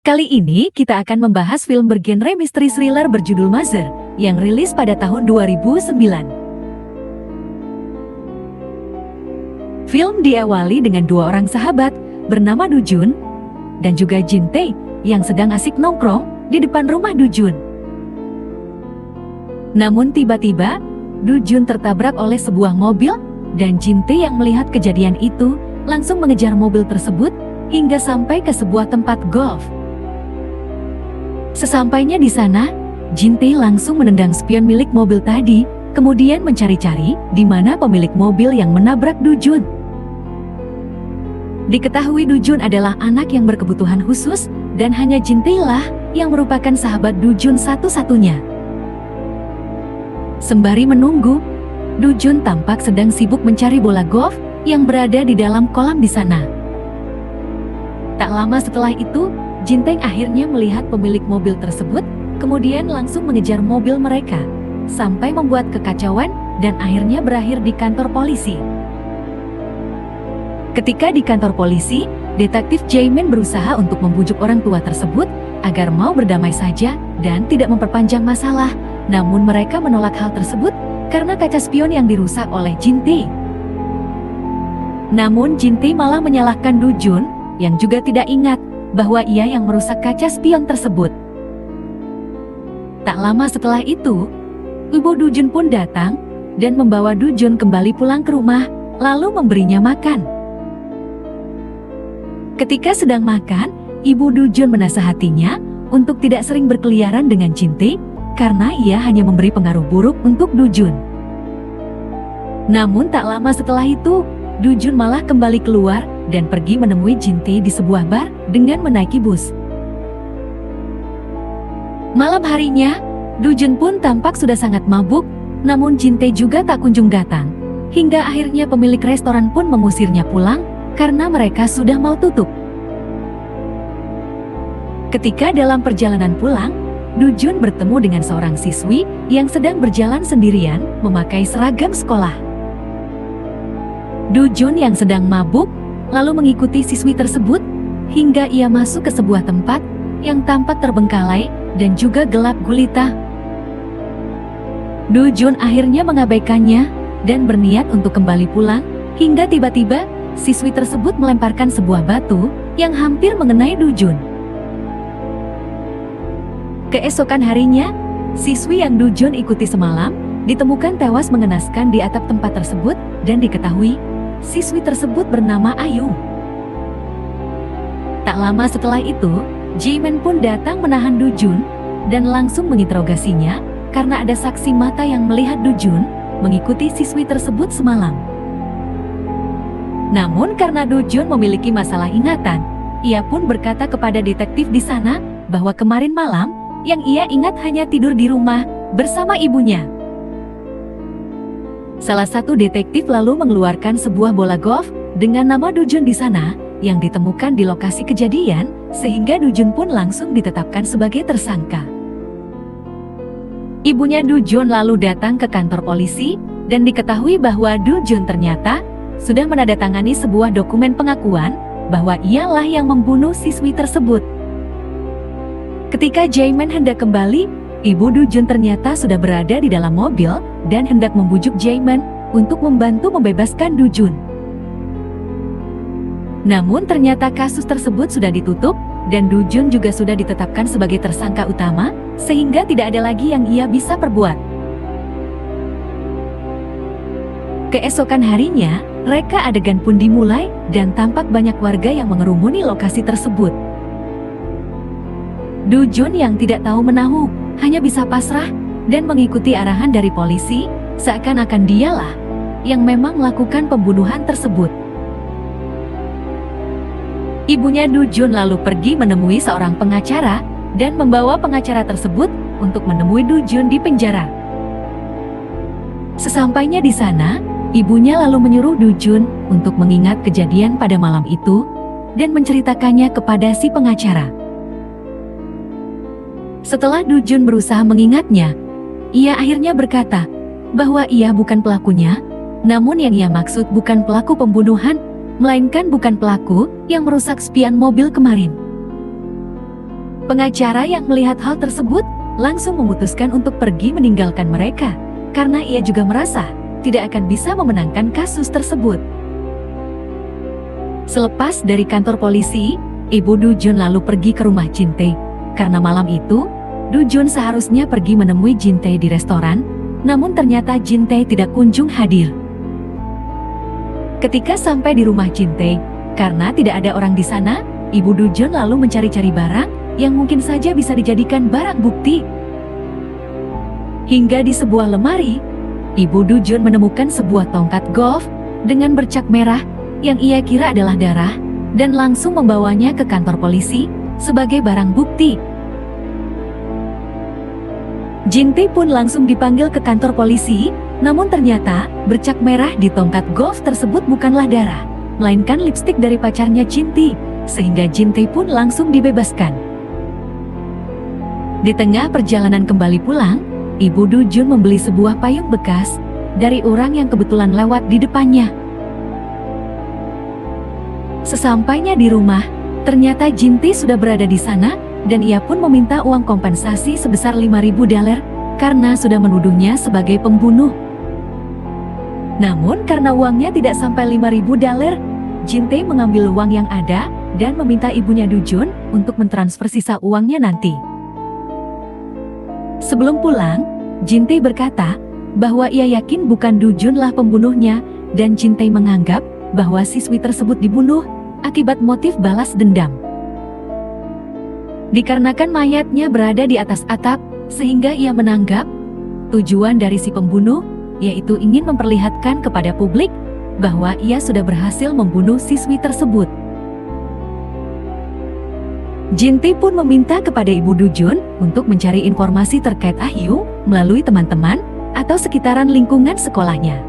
Kali ini kita akan membahas film bergenre misteri thriller berjudul Mother yang rilis pada tahun 2009. Film diawali dengan dua orang sahabat bernama Du Jun dan juga Jin Tae yang sedang asik nongkrong di depan rumah Du Jun. Namun tiba-tiba Du Jun tertabrak oleh sebuah mobil dan Jin Tae yang melihat kejadian itu langsung mengejar mobil tersebut hingga sampai ke sebuah tempat golf. Sesampainya di sana, Jin Tae langsung menendang spion milik mobil tadi, kemudian mencari-cari di mana pemilik mobil yang menabrak Du Jun. Diketahui Du Jun adalah anak yang berkebutuhan khusus dan hanya Jin Tae lah yang merupakan sahabat Du Jun satu-satunya. Sembari menunggu, Du Jun tampak sedang sibuk mencari bola golf yang berada di dalam kolam di sana. Tak lama setelah itu, Jin Tae akhirnya melihat pemilik mobil tersebut, kemudian langsung mengejar mobil mereka, sampai membuat kekacauan dan akhirnya berakhir di kantor polisi. Ketika di kantor polisi, detektif Jaemin berusaha untuk membujuk orang tua tersebut agar mau berdamai saja dan tidak memperpanjang masalah, namun mereka menolak hal tersebut karena kaca spion yang dirusak oleh Jin Tae. Namun Jin Tae malah menyalahkan Du Jun yang juga tidak ingat bahwa ia yang merusak kaca spion tersebut. Tak lama setelah itu, ibu Du Jun pun datang dan membawa Du Jun kembali pulang ke rumah, lalu memberinya makan. Ketika sedang makan, ibu Du Jun menasihatinya untuk tidak sering berkeliaran dengan Jin Tae karena ia hanya memberi pengaruh buruk untuk Du Jun. Namun tak lama setelah itu, Du Jun malah kembali keluar dan pergi menemui Jin Tae di sebuah bar dengan menaiki bus. Malam harinya, Du Jun pun tampak sudah sangat mabuk, namun Jin Tae juga tak kunjung datang. Hingga akhirnya pemilik restoran pun mengusirnya pulang karena mereka sudah mau tutup. Ketika dalam perjalanan pulang, Du Jun bertemu dengan seorang siswi yang sedang berjalan sendirian memakai seragam sekolah. Du Jun yang sedang mabuk lalu mengikuti siswi tersebut hingga ia masuk ke sebuah tempat yang tampak terbengkalai dan juga gelap gulita. Du Jun akhirnya mengabaikannya dan berniat untuk kembali pulang hingga tiba-tiba siswi tersebut melemparkan sebuah batu yang hampir mengenai Du Jun. Keesokan harinya, siswi yang Du Jun ikuti semalam ditemukan tewas mengenaskan di atap tempat tersebut dan diketahui siswi tersebut bernama Ayung. Tak lama setelah itu, Jaemin pun datang menahan Du Jun dan langsung menginterogasinya karena ada saksi mata yang melihat Du Jun mengikuti siswi tersebut semalam. Namun karena Du Jun memiliki masalah ingatan, ia pun berkata kepada detektif di sana bahwa kemarin malam yang ia ingat hanya tidur di rumah bersama ibunya. Salah satu detektif lalu mengeluarkan sebuah bola golf dengan nama Du Jun di sana yang ditemukan di lokasi kejadian sehingga Du Jun pun langsung ditetapkan sebagai tersangka. Ibunya Du Jun lalu datang ke kantor polisi dan diketahui bahwa Du Jun ternyata sudah menandatangani sebuah dokumen pengakuan bahwa ialah yang membunuh siswi tersebut. Ketika Jaemin hendak kembali, ibu Du Jun ternyata sudah berada di dalam mobil dan hendak membujuk Jaemin untuk membantu membebaskan Du Jun. Namun ternyata kasus tersebut sudah ditutup dan Du Jun juga sudah ditetapkan sebagai tersangka utama sehingga tidak ada lagi yang ia bisa perbuat. Keesokan harinya, reka adegan pun dimulai dan tampak banyak warga yang mengerumuni lokasi tersebut. Du Jun yang tidak tahu menahu hanya bisa pasrah dan mengikuti arahan dari polisi, seakan-akan dialah yang memang melakukan pembunuhan tersebut. Ibunya Du Jun lalu pergi menemui seorang pengacara dan membawa pengacara tersebut untuk menemui Du Jun di penjara. Sesampainya di sana, ibunya lalu menyuruh Du Jun untuk mengingat kejadian pada malam itu dan menceritakannya kepada si pengacara. Setelah Du Jun berusaha mengingatnya, ia akhirnya berkata bahwa ia bukan pelakunya, namun yang ia maksud bukan pelaku pembunuhan, melainkan bukan pelaku yang merusak spion mobil kemarin. Pengacara yang melihat hal tersebut langsung memutuskan untuk pergi meninggalkan mereka, karena ia juga merasa tidak akan bisa memenangkan kasus tersebut. Selepas dari kantor polisi, Ibu Du Jun lalu pergi ke rumah Jin Tae. Karena malam itu, Du Jun seharusnya pergi menemui Jin Tae di restoran, namun ternyata Jin Tae tidak kunjung hadir. Ketika sampai di rumah Jin Tae, karena tidak ada orang di sana, Ibu Du Jun lalu mencari-cari barang yang mungkin saja bisa dijadikan barang bukti. Hingga di sebuah lemari, Ibu Du Jun menemukan sebuah tongkat golf dengan bercak merah yang ia kira adalah darah, dan langsung membawanya ke kantor polisi sebagai barang bukti. Jin Tae pun langsung dipanggil ke kantor polisi, namun ternyata bercak merah di tongkat golf tersebut bukanlah darah, melainkan lipstik dari pacarnya Jin Tae, sehingga Jin Tae pun langsung dibebaskan. Di tengah perjalanan kembali pulang, Ibu Du Jun membeli sebuah payung bekas dari orang yang kebetulan lewat di depannya. Sesampainya di rumah, ternyata Jin Tae sudah berada di sana dan ia pun meminta uang kompensasi sebesar $5.000 karena sudah menuduhnya sebagai pembunuh. Namun karena uangnya tidak sampai $5.000, Jin Tae mengambil uang yang ada dan meminta ibunya Du Jun untuk mentransfer sisa uangnya nanti. Sebelum pulang, Jin Tae berkata bahwa ia yakin bukan Du Jun lah pembunuhnya, dan Jin Tae menganggap bahwa siswi tersebut dibunuh akibat motif balas dendam. Dikarenakan mayatnya berada di atas atap, sehingga ia menganggap tujuan dari si pembunuh yaitu ingin memperlihatkan kepada publik bahwa ia sudah berhasil membunuh siswi tersebut. Jin Tae pun meminta kepada Ibu Du Jun untuk mencari informasi terkait Ah Hyung melalui teman-teman atau sekitaran lingkungan sekolahnya.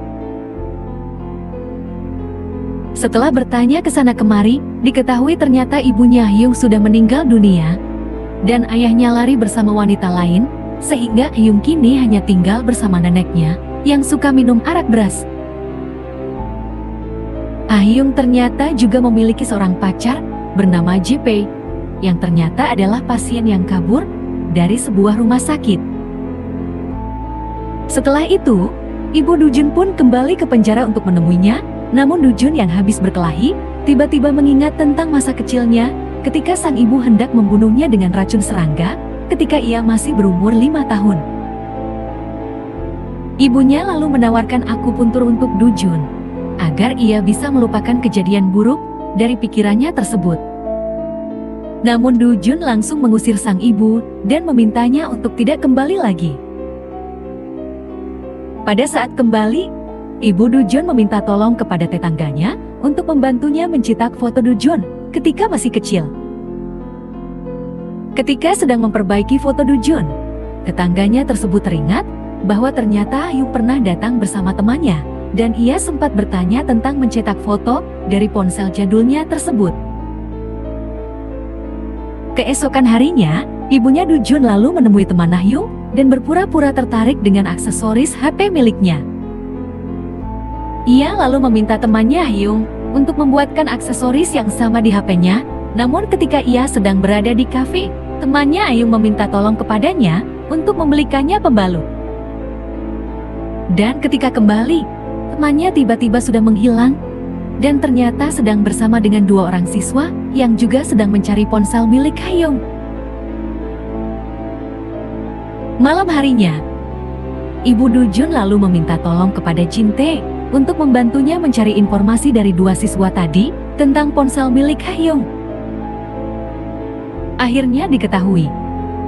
Setelah bertanya ke sana kemari, diketahui ternyata ibunya Hyung sudah meninggal dunia dan ayahnya lari bersama wanita lain, sehingga Hyung kini hanya tinggal bersama neneknya yang suka minum arak beras. Ah Hyung ternyata juga memiliki seorang pacar bernama JP, yang ternyata adalah pasien yang kabur dari sebuah rumah sakit. Setelah itu, Ibu Du Jun pun kembali ke penjara untuk menemuinya. Namun Du Jun yang habis berkelahi, tiba-tiba mengingat tentang masa kecilnya ketika sang ibu hendak membunuhnya dengan racun serangga ketika ia masih berumur 5 tahun. Ibunya lalu menawarkan akupuntur untuk Du Jun agar ia bisa melupakan kejadian buruk dari pikirannya tersebut. Namun Du Jun langsung mengusir sang ibu dan memintanya untuk tidak kembali lagi. Pada saat kembali, Ibu Du Jun meminta tolong kepada tetangganya untuk membantunya mencetak foto Du Jun ketika masih kecil. Ketika sedang memperbaiki foto Du Jun, tetangganya tersebut teringat bahwa ternyata Hyung pernah datang bersama temannya dan ia sempat bertanya tentang mencetak foto dari ponsel jadulnya tersebut. Keesokan harinya, ibunya Du Jun lalu menemui teman Hyung dan berpura-pura tertarik dengan aksesoris HP miliknya. Ia lalu meminta temannya Hyung untuk membuatkan aksesoris yang sama di HP-nya, namun ketika ia sedang berada di kafe, temannya Hyung meminta tolong kepadanya untuk membelikannya pembalut. Dan ketika kembali, temannya tiba-tiba sudah menghilang, dan ternyata sedang bersama dengan 2 orang siswa yang juga sedang mencari ponsel milik Hyung. Malam harinya, Ibu Du Jun lalu meminta tolong kepada Jin Tae untuk membantunya mencari informasi dari 2 siswa tadi tentang ponsel milik Hyung. Akhirnya diketahui,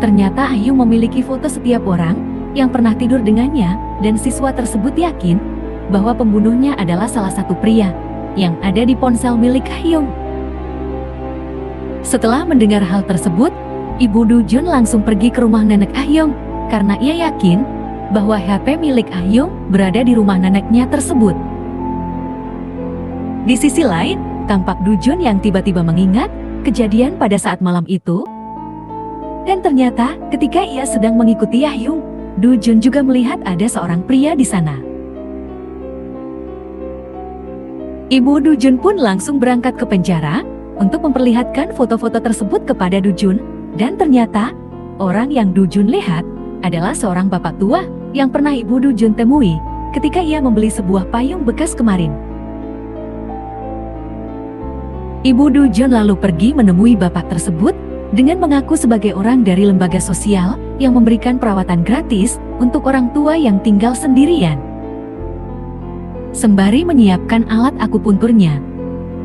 ternyata Hyung memiliki foto setiap orang yang pernah tidur dengannya, dan siswa tersebut yakin bahwa pembunuhnya adalah salah satu pria yang ada di ponsel milik Hyung. Setelah mendengar hal tersebut, Ibu Du Jun langsung pergi ke rumah nenek Hyung karena ia yakin bahwa HP milik Hyung berada di rumah neneknya tersebut. Di sisi lain, tampak Du Jun yang tiba-tiba mengingat kejadian pada saat malam itu. Dan ternyata ketika ia sedang mengikuti Hyung, Du Jun juga melihat ada seorang pria di sana. Ibu Du Jun pun langsung berangkat ke penjara untuk memperlihatkan foto-foto tersebut kepada Du Jun Dan ternyata, orang yang Du Jun lihat adalah seorang bapak tua yang pernah Ibu Du Jun temui ketika ia membeli sebuah payung bekas kemarin. Ibu Du Jun lalu pergi menemui bapak tersebut dengan mengaku sebagai orang dari lembaga sosial yang memberikan perawatan gratis untuk orang tua yang tinggal sendirian. Sembari menyiapkan alat akupunturnya,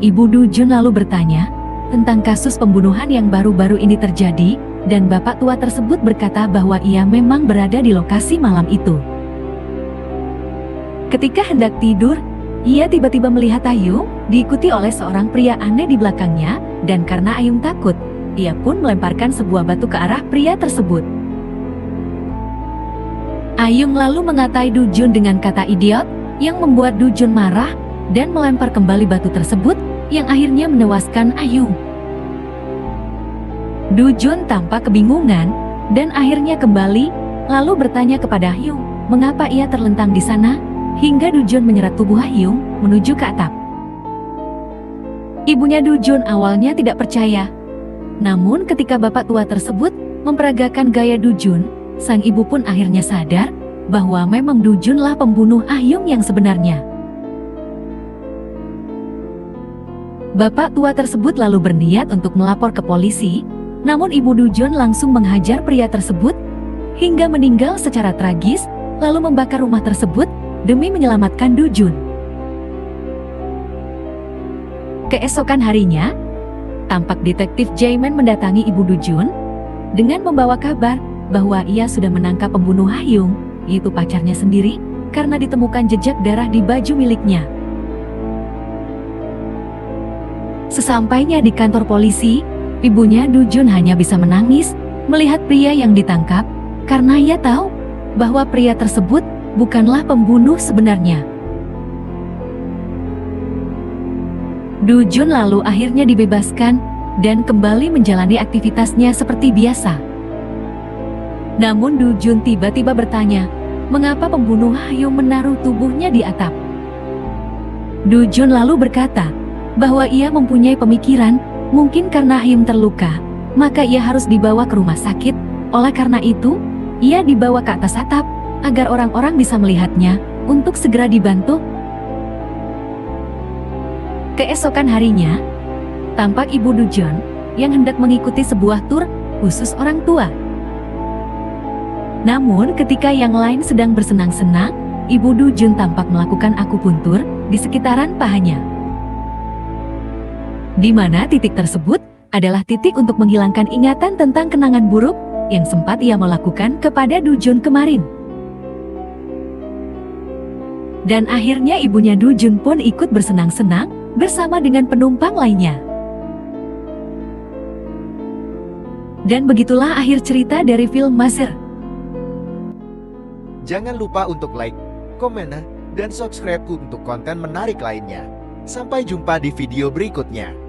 Ibu Du Jun lalu bertanya tentang kasus pembunuhan yang baru-baru ini terjadi, dan bapak tua tersebut berkata bahwa ia memang berada di lokasi malam itu. Ketika hendak tidur, ia tiba-tiba melihat Ayung diikuti oleh seorang pria aneh di belakangnya, dan karena Ayung takut, ia pun melemparkan sebuah batu ke arah pria tersebut. Ayung lalu mengatai Du Jun dengan kata idiot, yang membuat Du Jun marah dan melempar kembali batu tersebut yang akhirnya menewaskan Ayung. Du Jun tampak kebingungan dan akhirnya kembali lalu bertanya kepada Ayung mengapa ia terlentang di sana, hingga Du Jun menyeret tubuh Ayung menuju ke atap. Ibunya Du Jun awalnya tidak percaya. Namun ketika bapak tua tersebut memperagakan gaya Du Jun, sang ibu pun akhirnya sadar bahwa memang Du Junlah pembunuh Ayung yang sebenarnya. Bapak tua tersebut lalu berniat untuk melapor ke polisi, namun ibu Du Jun langsung menghajar pria tersebut hingga meninggal secara tragis, lalu membakar rumah tersebut demi menyelamatkan Du Jun. Keesokan harinya, tampak detektif Jaeman mendatangi ibu Du Jun dengan membawa kabar bahwa ia sudah menangkap pembunuh Ayung, yaitu pacarnya sendiri, karena ditemukan jejak darah di baju miliknya. Sesampainya di kantor polisi, ibunya Du Jun hanya bisa menangis melihat pria yang ditangkap, karena ia tahu bahwa pria tersebut bukanlah pembunuh sebenarnya. Du Jun lalu akhirnya dibebaskan dan kembali menjalani aktivitasnya seperti biasa. Namun Du Jun tiba-tiba bertanya, mengapa pembunuh Ayung menaruh tubuhnya di atap? Du Jun lalu berkata bahwa ia mempunyai pemikiran, mungkin karena Ayung terluka, maka ia harus dibawa ke rumah sakit. Oleh karena itu, ia dibawa ke atas atap agar orang-orang bisa melihatnya untuk segera dibantu. Keesokan harinya, tampak ibu Du Jun yang hendak mengikuti sebuah tur khusus orang tua. Namun ketika yang lain sedang bersenang-senang, ibu Du Jun tampak melakukan akupuntur di sekitaran pahanya. Di mana titik tersebut adalah titik untuk menghilangkan ingatan tentang kenangan buruk yang sempat ia melakukan kepada Du Jun kemarin. Dan akhirnya ibunya Du Jun pun ikut bersenang-senang bersama dengan penumpang lainnya. Dan begitulah akhir cerita dari film Maser. Jangan lupa untuk like, komen, dan subscribe untuk konten menarik lainnya. Sampai jumpa di video berikutnya.